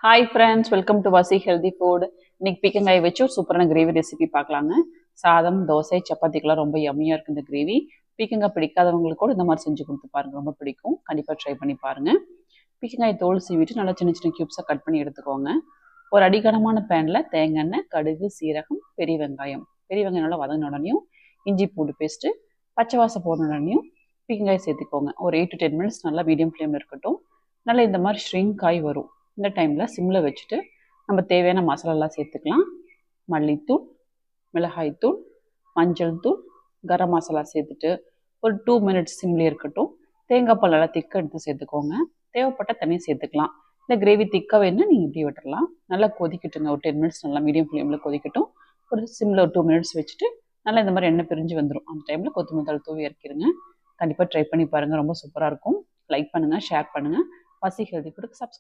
Hi friends, welcome to வாசி healthy food. இன்னைக்கு பீக்கங்காய் வச்சு ஒரு சூப்பரான கிரேவி ரெசிபி பார்க்கலாங்க. சாதம், தோசை, சப்பாத்திக்கெல்லாம் ரொம்ப யம்மியாக இருக்குது இந்த கிரேவி. பீக்கங்காய் பிடிக்காதவங்களுக்கு கூட இந்த மாதிரி செஞ்சு கொடுத்து பாருங்க, ரொம்ப பிடிக்கும். கண்டிப்பாக ட்ரை பண்ணி பாருங்க. பீக்கங்காய் தோல் சீவிட்டு நல்லா சின்ன சின்ன க்யூப்ஸாக கட் பண்ணி எடுத்துக்கோங்க. ஒரு அடிகனமான பேனில் தேங்காய் எண்ணெய், கடுகு, சீரகம், பெரிய வெங்காயம் நல்லா வதங்கின உடனேயும் இஞ்சி பூண்டு பேஸ்ட்டு, பச்சை வாசம் போன உடனேயும் பீக்கங்காய் சேர்த்துக்கோங்க. ஒரு 8 to 10 மினிட்ஸ் நல்லா மீடியம் ஃப்ளேமில் இருக்கட்டும். நல்லா இந்த மாதிரி ஷ்ரிங்க் ஆகி வரும். இந்த டைமில் சிம்மில் வச்சுட்டு நம்ம தேவையான மசாலாலாம் சேர்த்துக்கலாம். மல்லித்தூள், மிளகாய்த்தூள், மஞ்சள் தூள், கரம் மசாலா சேர்த்துட்டு ஒரு 2 மினிட்ஸ் சிம்லேயே இருக்கட்டும். தேங்காய் பால் நல்லா திக்காக எடுத்து சேர்த்துக்கோங்க. தேவைப்பட்டால் தனியாக சேர்த்துக்கலாம். இந்த கிரேவி திக்காக வேணும்னா நீங்கள் இப்படி விட்டுறலாம். நல்லா கொதிக்கட்டுங்க. ஒரு 10 மினிட்ஸ் நல்லா மீடியம் ஃப்ளேமில் கொதிக்கட்டும். ஒரு சிம்மில் ஒரு 2 மினிட்ஸ் வச்சுட்டு நல்லா இந்த மாதிரி எண்ணெய் பிரிஞ்சு வந்துடும். அந்த டைமில் கொத்தமல்லி தழை தூவி இறக்கிடுங்க. கண்டிப்பாக ட்ரை பண்ணி பாருங்கள், ரொம்ப சூப்பராக இருக்கும். லைக் பண்ணுங்கள், ஷேர் பண்ணுங்கள். வாசி ஹெல்தி ஃபுட்டுக்கு சப்ஸ்கிரைப்